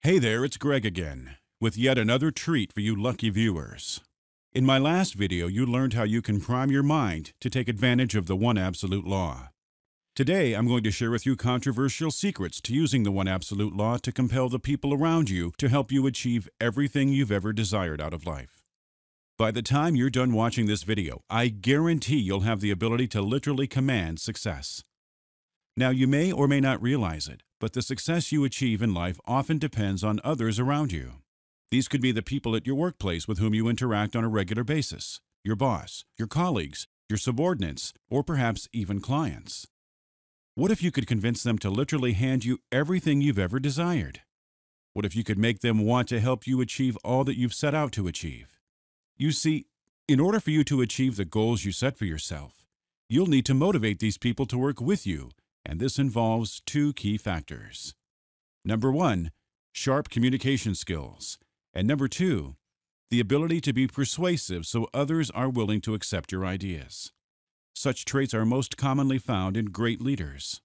Hey there, it's Greg again, with yet another treat for you lucky viewers. In my last video, you learned how you can prime your mind to take advantage of the One Absolute Law. Today, I'm going to share with you controversial secrets to using the One Absolute Law to compel the people around you to help you achieve everything you've ever desired out of life. By the time you're done watching this video, I guarantee you'll have the ability to literally command success. Now, you may or may not realize it, but the success you achieve in life often depends on others around you. These could be the people at your workplace with whom you interact on a regular basis, your boss, your colleagues, your subordinates, or perhaps even clients. What if you could convince them to literally hand you everything you've ever desired? What if you could make them want to help you achieve all that you've set out to achieve? You see, in order for you to achieve the goals you set for yourself, you'll need to motivate these people to work with you, and this involves two key factors. Number one, sharp communication skills, and number two, the ability to be persuasive so others are willing to accept your ideas. Such traits are most commonly found in great leaders.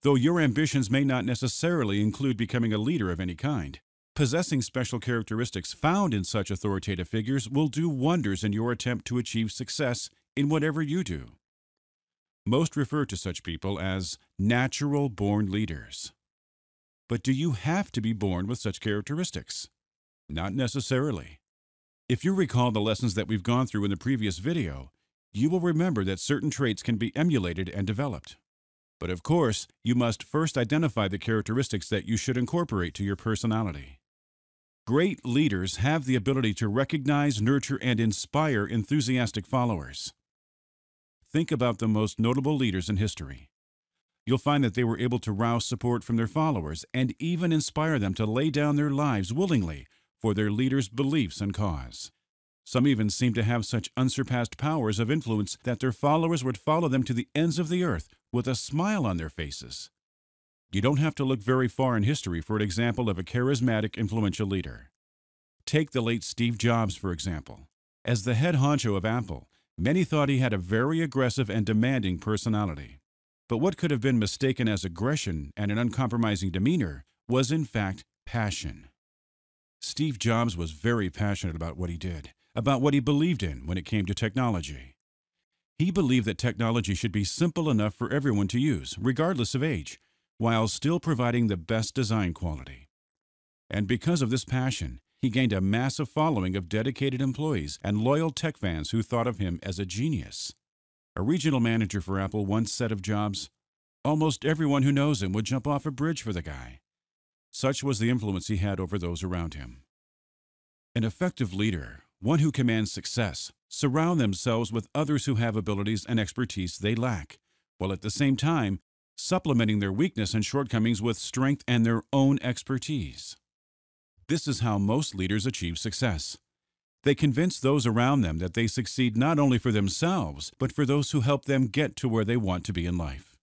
Though your ambitions may not necessarily include becoming a leader of any kind, possessing special characteristics found in such authoritative figures will do wonders in your attempt to achieve success in whatever you do. Most refer to such people as natural-born leaders. But do you have to be born with such characteristics? Not necessarily. If you recall the lessons that we've gone through in the previous video, you will remember that certain traits can be emulated and developed. But of course, you must first identify the characteristics that you should incorporate to your personality. Great leaders have the ability to recognize, nurture, and inspire enthusiastic followers. Think about the most notable leaders in history. You'll find that they were able to rouse support from their followers and even inspire them to lay down their lives willingly for their leader's beliefs and cause. Some even seem to have such unsurpassed powers of influence that their followers would follow them to the ends of the earth with a smile on their faces. You don't have to look very far in history for an example of a charismatic, influential leader. Take the late Steve Jobs, for example. As the head honcho of Apple, many thought he had a very aggressive and demanding personality. But what could have been mistaken as aggression and an uncompromising demeanor was in fact passion. Steve Jobs was very passionate about what he did, about what he believed in when it came to technology. He believed that technology should be simple enough for everyone to use, regardless of age, while still providing the best design quality. And because of this passion, he gained a massive following of dedicated employees and loyal tech fans who thought of him as a genius. A regional manager for Apple once said of Jobs, "Almost everyone who knows him would jump off a bridge for the guy." Such was the influence he had over those around him. An effective leader, one who commands success, surround themselves with others who have abilities and expertise they lack, while at the same time supplementing their weakness and shortcomings with strength and their own expertise. This is how most leaders achieve success. They convince those around them that they succeed not only for themselves, but for those who help them get to where they want to be in life.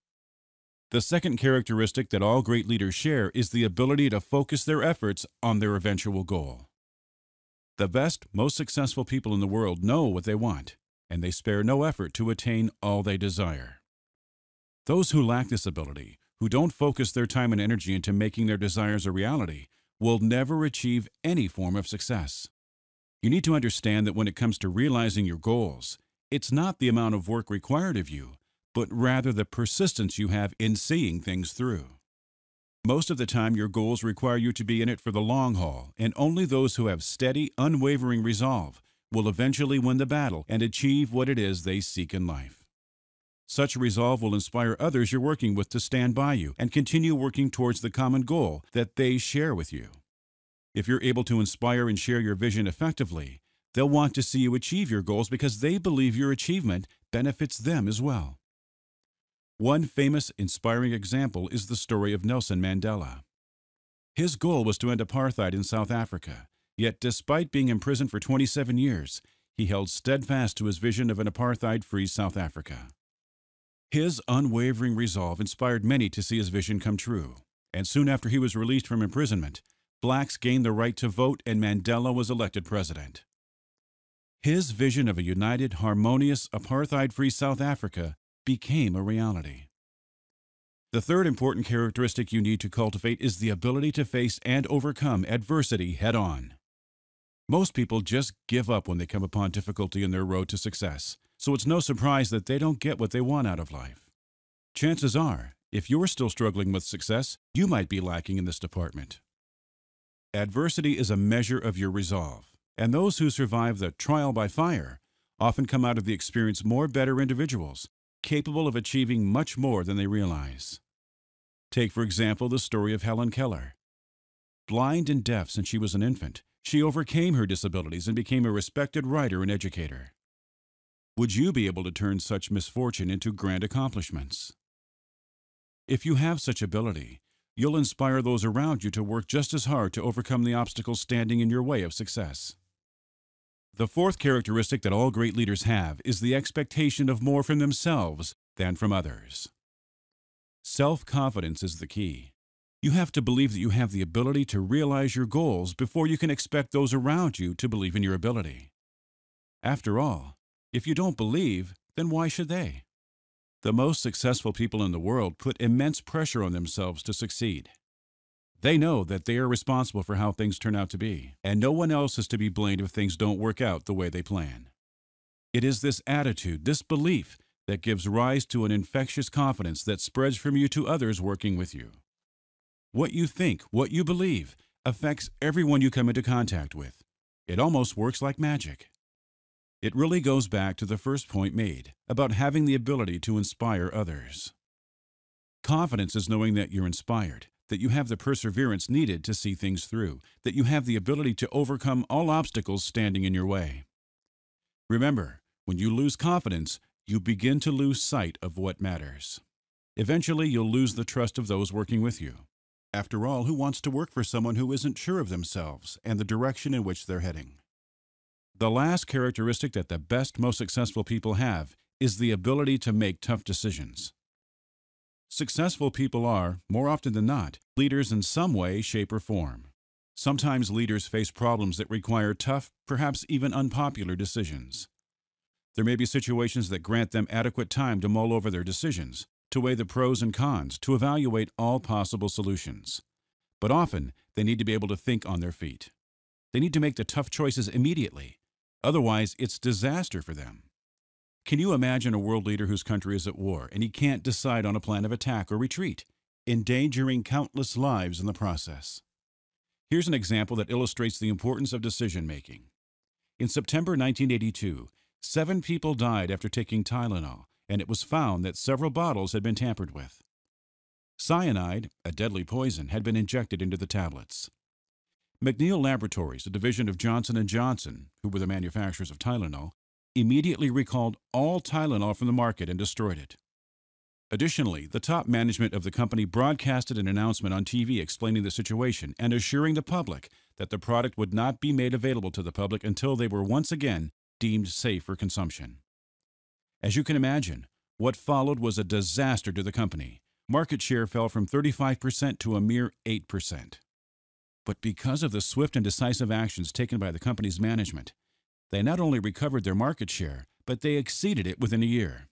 The second characteristic that all great leaders share is the ability to focus their efforts on their eventual goal. The best, most successful people in the world know what they want, and they spare no effort to attain all they desire. Those who lack this ability, who don't focus their time and energy into making their desires a reality, will never achieve any form of success. You need to understand that when it comes to realizing your goals, it's not the amount of work required of you, but rather the persistence you have in seeing things through. Most of the time, your goals require you to be in it for the long haul, and only those who have steady, unwavering resolve will eventually win the battle and achieve what it is they seek in life. Such resolve will inspire others you're working with to stand by you and continue working towards the common goal that they share with you. If you're able to inspire and share your vision effectively, they'll want to see you achieve your goals because they believe your achievement benefits them as well. One famous, inspiring example is the story of Nelson Mandela. His goal was to end apartheid in South Africa, yet despite being imprisoned for 27 years, he held steadfast to his vision of an apartheid-free South Africa. His unwavering resolve inspired many to see his vision come true, and soon after he was released from imprisonment, blacks gained the right to vote and Mandela was elected president. His vision of a united, harmonious, apartheid-free South Africa became a reality. The third important characteristic you need to cultivate is the ability to face and overcome adversity head-on. Most people just give up when they come upon difficulty in their road to success, so it's no surprise that they don't get what they want out of life. Chances are, if you're still struggling with success, you might be lacking in this department. Adversity is a measure of your resolve, and those who survive the trial by fire often come out of the experience more better individuals, capable of achieving much more than they realize. Take, for example, the story of Helen Keller. Blind and deaf since she was an infant, she overcame her disabilities and became a respected writer and educator. Would you be able to turn such misfortune into grand accomplishments? If you have such ability, you'll inspire those around you to work just as hard to overcome the obstacles standing in your way of success. The fourth characteristic that all great leaders have is the expectation of more from themselves than from others. Self-confidence is the key. You have to believe that you have the ability to realize your goals before you can expect those around you to believe in your ability. After all, if you don't believe, then why should they? The most successful people in the world put immense pressure on themselves to succeed. They know that they are responsible for how things turn out to be, and no one else is to be blamed if things don't work out the way they plan. It is this attitude, this belief, that gives rise to an infectious confidence that spreads from you to others working with you. What you think, what you believe, affects everyone you come into contact with. It almost works like magic. It really goes back to the first point made about having the ability to inspire others. Confidence is knowing that you're inspired, that you have the perseverance needed to see things through, that you have the ability to overcome all obstacles standing in your way. Remember, when you lose confidence, you begin to lose sight of what matters. Eventually, you'll lose the trust of those working with you. After all, who wants to work for someone who isn't sure of themselves and the direction in which they're heading? The last characteristic that the best, most successful people have is the ability to make tough decisions. Successful people are, more often than not, leaders in some way, shape, or form. Sometimes leaders face problems that require tough, perhaps even unpopular decisions. There may be situations that grant them adequate time to mull over their decisions, to weigh the pros and cons, to evaluate all possible solutions. But often, they need to be able to think on their feet. They need to make the tough choices immediately. Otherwise, it's disaster for them. Can you imagine a world leader whose country is at war and he can't decide on a plan of attack or retreat, endangering countless lives in the process? Here's an example that illustrates the importance of decision-making. In September 1982, 7 people died after taking Tylenol, and it was found that several bottles had been tampered with. Cyanide, a deadly poison, had been injected into the tablets. McNeil Laboratories, a division of Johnson & Johnson, who were the manufacturers of Tylenol, immediately recalled all Tylenol from the market and destroyed it. Additionally, the top management of the company broadcasted an announcement on TV explaining the situation and assuring the public that the product would not be made available to the public until they were once again deemed safe for consumption. As you can imagine, what followed was a disaster to the company. Market share fell from 35% to a mere 8%. But because of the swift and decisive actions taken by the company's management, they not only recovered their market share, but they exceeded it within a year.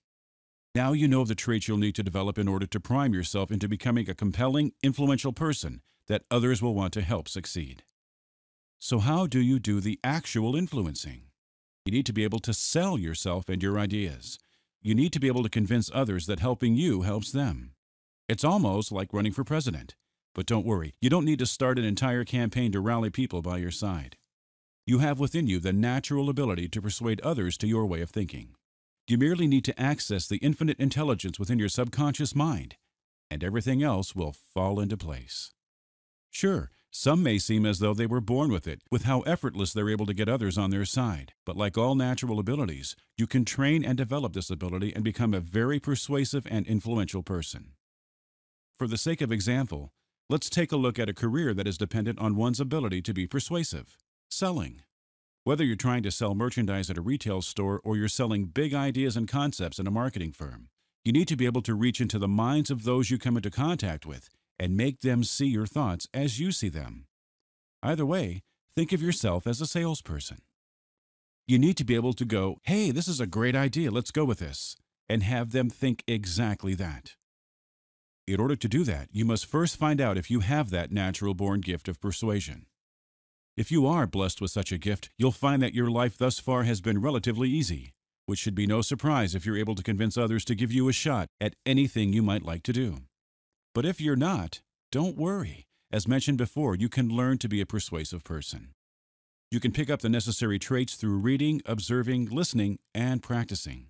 Now you know the traits you'll need to develop in order to prime yourself into becoming a compelling, influential person that others will want to help succeed. So how do you do the actual influencing? You need to be able to sell yourself and your ideas. You need to be able to convince others that helping you helps them. It's almost like running for president. But don't worry, you don't need to start an entire campaign to rally people by your side. You have within you the natural ability to persuade others to your way of thinking. You merely need to access the infinite intelligence within your subconscious mind, and everything else will fall into place. Sure, some may seem as though they were born with it, with how effortless they're able to get others on their side. But like all natural abilities, you can train and develop this ability and become a very persuasive and influential person. For the sake of example, let's take a look at a career that is dependent on one's ability to be persuasive. Selling. Whether you're trying to sell merchandise at a retail store or you're selling big ideas and concepts in a marketing firm, you need to be able to reach into the minds of those you come into contact with and make them see your thoughts as you see them. Either way, think of yourself as a salesperson. You need to be able to go, "Hey, this is a great idea, let's go with this," and have them think exactly that. In order to do that, you must first find out if you have that natural-born gift of persuasion. If you are blessed with such a gift, you'll find that your life thus far has been relatively easy, which should be no surprise if you're able to convince others to give you a shot at anything you might like to do. But if you're not, don't worry. As mentioned before, you can learn to be a persuasive person. You can pick up the necessary traits through reading, observing, listening, and practicing.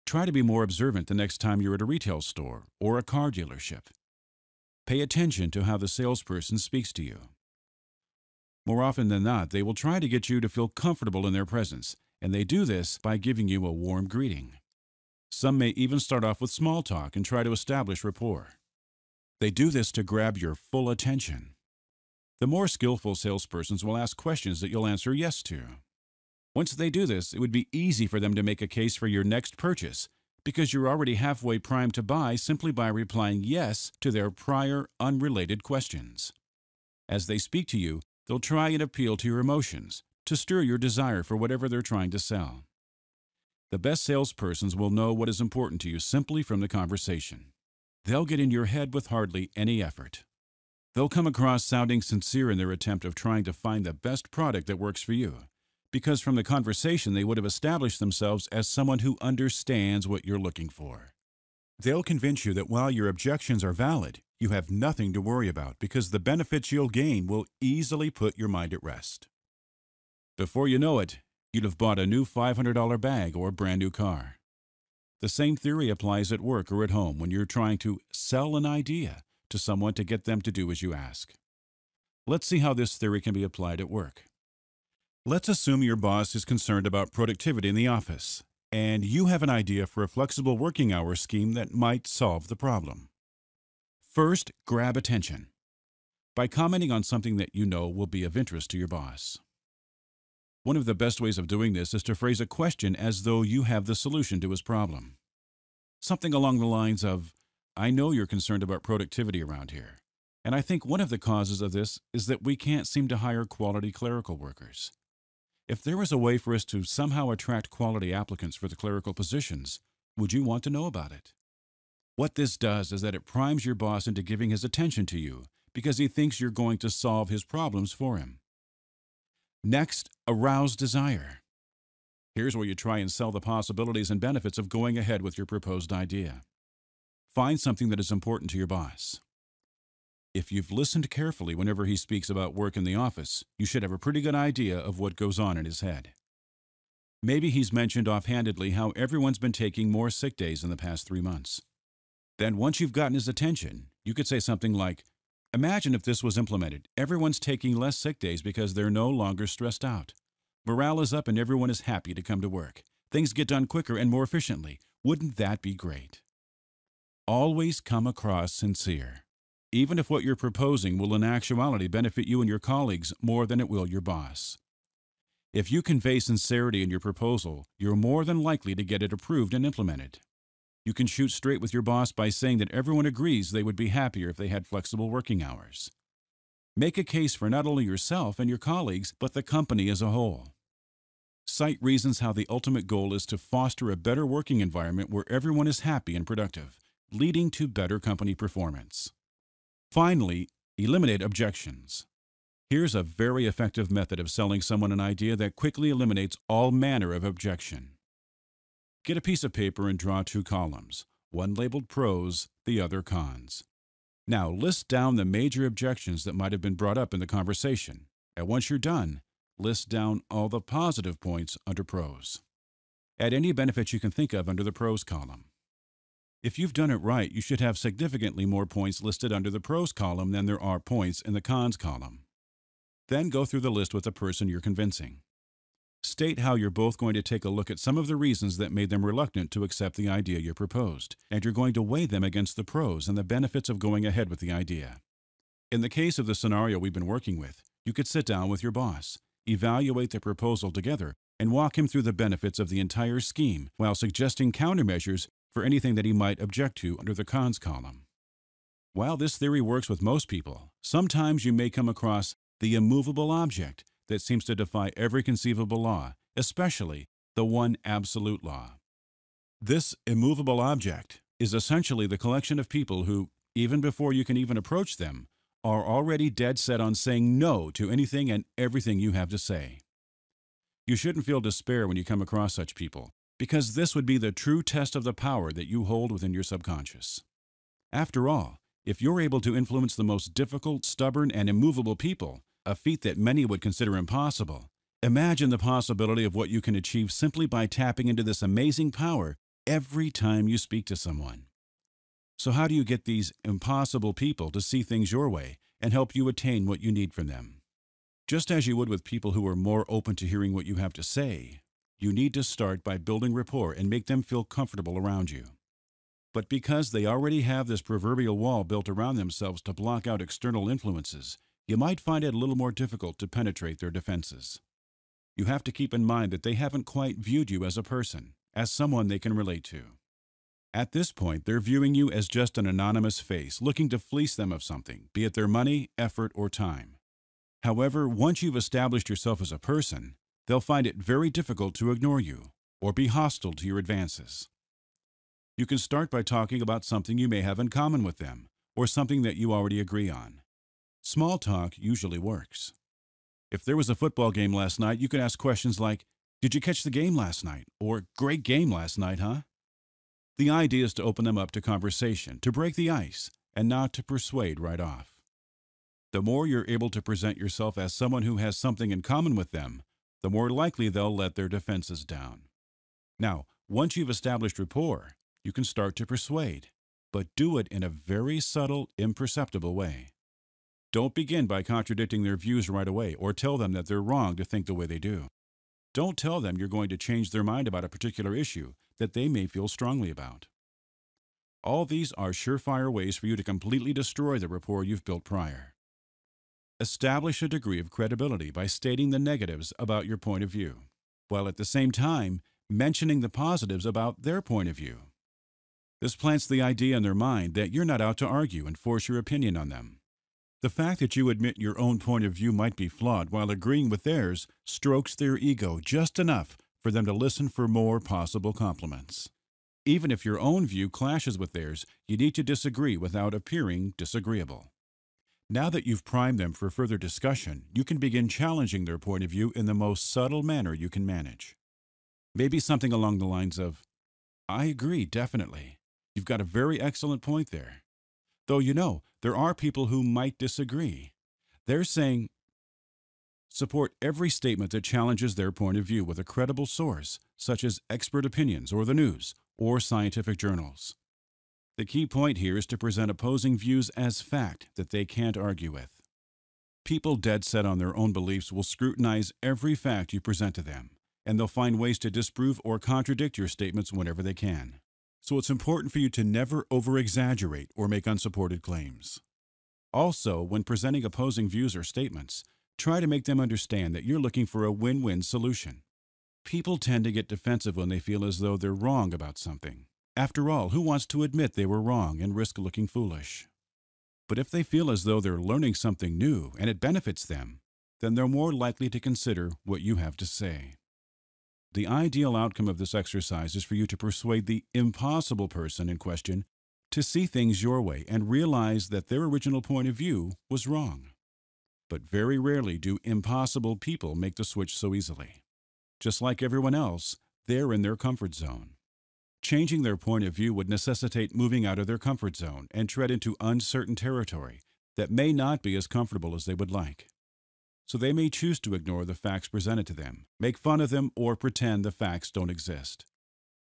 Try to be more observant the next time you're at a retail store or a car dealership. Pay attention to how the salesperson speaks to you. More often than not, they will try to get you to feel comfortable in their presence, and they do this by giving you a warm greeting. Some may even start off with small talk and try to establish rapport. They do this to grab your full attention. The more skillful salespersons will ask questions that you'll answer yes to. Once they do this, it would be easy for them to make a case for your next purchase because you're already halfway primed to buy simply by replying yes to their prior unrelated questions. As they speak to you, they'll try and appeal to your emotions to stir your desire for whatever they're trying to sell. The best salespersons will know what is important to you simply from the conversation. They'll get in your head with hardly any effort. They'll come across sounding sincere in their attempt of trying to find the best product that works for you, because from the conversation they would have established themselves as someone who understands what you're looking for. They'll convince you that while your objections are valid, you have nothing to worry about because the benefits you'll gain will easily put your mind at rest. Before you know it, you'd have bought a new $500 bag or a brand new car. The same theory applies at work or at home when you're trying to sell an idea to someone to get them to do as you ask. Let's see how this theory can be applied at work. Let's assume your boss is concerned about productivity in the office, and you have an idea for a flexible working hour scheme that might solve the problem. First, grab attention by commenting on something that you know will be of interest to your boss. One of the best ways of doing this is to phrase a question as though you have the solution to his problem. Something along the lines of, "I know you're concerned about productivity around here, and I think one of the causes of this is that we can't seem to hire quality clerical workers. If there was a way for us to somehow attract quality applicants for the clerical positions, would you want to know about it?" What this does is that it primes your boss into giving his attention to you because he thinks you're going to solve his problems for him. Next, arouse desire. Here's where you try and sell the possibilities and benefits of going ahead with your proposed idea. Find something that is important to your boss. If you've listened carefully whenever he speaks about work in the office, you should have a pretty good idea of what goes on in his head. Maybe he's mentioned offhandedly how everyone's been taking more sick days in the past 3 months. Then once you've gotten his attention, you could say something like, "Imagine if this was implemented. Everyone's taking less sick days because they're no longer stressed out. Morale is up and everyone is happy to come to work. Things get done quicker and more efficiently. Wouldn't that be great?" Always come across sincere, even if what you're proposing will in actuality benefit you and your colleagues more than it will your boss. If you convey sincerity in your proposal, you're more than likely to get it approved and implemented. You can shoot straight with your boss by saying that everyone agrees they would be happier if they had flexible working hours. Make a case for not only yourself and your colleagues, but the company as a whole. Cite reasons how the ultimate goal is to foster a better working environment where everyone is happy and productive, leading to better company performance. Finally, eliminate objections. Here's a very effective method of selling someone an idea that quickly eliminates all manner of objection. Get a piece of paper and draw 2 columns, one labeled pros, the other cons. Now list down the major objections that might have been brought up in the conversation, and once you're done, list down all the positive points under pros. Add any benefits you can think of under the pros column. If you've done it right, you should have significantly more points listed under the pros column than there are points in the cons column. Then go through the list with the person you're convincing. State how you're both going to take a look at some of the reasons that made them reluctant to accept the idea you proposed, and you're going to weigh them against the pros and the benefits of going ahead with the idea. In the case of the scenario we've been working with, you could sit down with your boss, evaluate the proposal together, and walk him through the benefits of the entire scheme while suggesting countermeasures for anything that he might object to under the cons column. While this theory works with most people, sometimes you may come across the immovable object that seems to defy every conceivable law, especially the one absolute law. This immovable object is essentially the collection of people who, even before you can even approach them, are already dead set on saying no to anything and everything you have to say. You shouldn't feel despair when you come across such people, because this would be the true test of the power that you hold within your subconscious. After all, if you're able to influence the most difficult, stubborn, and immovable people, a feat that many would consider impossible, imagine the possibility of what you can achieve simply by tapping into this amazing power every time you speak to someone. So how do you get these impossible people to see things your way and help you attain what you need from them? Just as you would with people who are more open to hearing what you have to say, you need to start by building rapport and make them feel comfortable around you. But because they already have this proverbial wall built around themselves to block out external influences, you might find it a little more difficult to penetrate their defenses. You have to keep in mind that they haven't quite viewed you as a person, as someone they can relate to. At this point, they're viewing you as just an anonymous face looking to fleece them of something, be it their money, effort, or time. However, once you've established yourself as a person, they'll find it very difficult to ignore you or be hostile to your advances. You can start by talking about something you may have in common with them or something that you already agree on. Small talk usually works. If there was a football game last night, you could ask questions like, "Did you catch the game last night?" or "Great game last night, huh?" The idea is to open them up to conversation, to break the ice, and not to persuade right off. The more you're able to present yourself as someone who has something in common with them, the more likely they'll let their defenses down. Now, once you've established rapport, you can start to persuade, but do it in a very subtle, imperceptible way. Don't begin by contradicting their views right away or tell them that they're wrong to think the way they do. Don't tell them you're going to change their mind about a particular issue that they may feel strongly about. All these are surefire ways for you to completely destroy the rapport you've built prior. Establish a degree of credibility by stating the negatives about your point of view, while at the same time mentioning the positives about their point of view. This plants the idea in their mind that you're not out to argue and force your opinion on them. The fact that you admit your own point of view might be flawed while agreeing with theirs strokes their ego just enough for them to listen for more possible compliments. Even if your own view clashes with theirs, you need to disagree without appearing disagreeable. Now that you've primed them for further discussion, you can begin challenging their point of view in the most subtle manner you can manage. Maybe something along the lines of, "I agree, definitely. You've got a very excellent point there. Though, there are people who might disagree. They're saying," support every statement that challenges their point of view with a credible source, such as expert opinions or the news or scientific journals. The key point here is to present opposing views as fact that they can't argue with. People dead set on their own beliefs will scrutinize every fact you present to them, and they'll find ways to disprove or contradict your statements whenever they can. So it's important for you to never over-exaggerate or make unsupported claims. Also, when presenting opposing views or statements, try to make them understand that you're looking for a win-win solution. People tend to get defensive when they feel as though they're wrong about something. After all, who wants to admit they were wrong and risk looking foolish? But if they feel as though they're learning something new and it benefits them, then they're more likely to consider what you have to say. The ideal outcome of this exercise is for you to persuade the impossible person in question to see things your way and realize that their original point of view was wrong. But very rarely do impossible people make the switch so easily. Just like everyone else, they're in their comfort zone. Changing their point of view would necessitate moving out of their comfort zone and tread into uncertain territory that may not be as comfortable as they would like. So they may choose to ignore the facts presented to them, make fun of them, or pretend the facts don't exist.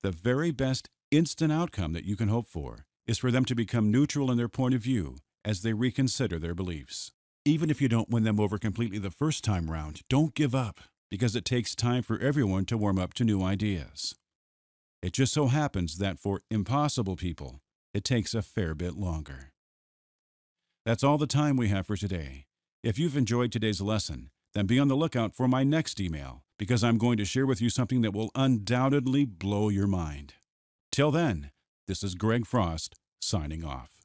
The very best instant outcome that you can hope for is for them to become neutral in their point of view as they reconsider their beliefs. Even if you don't win them over completely the first time round, don't give up, because it takes time for everyone to warm up to new ideas. It just so happens that for impossible people, it takes a fair bit longer. That's all the time we have for today. If you've enjoyed today's lesson, then be on the lookout for my next email, because I'm going to share with you something that will undoubtedly blow your mind. Till then, this is Greg Frost, signing off.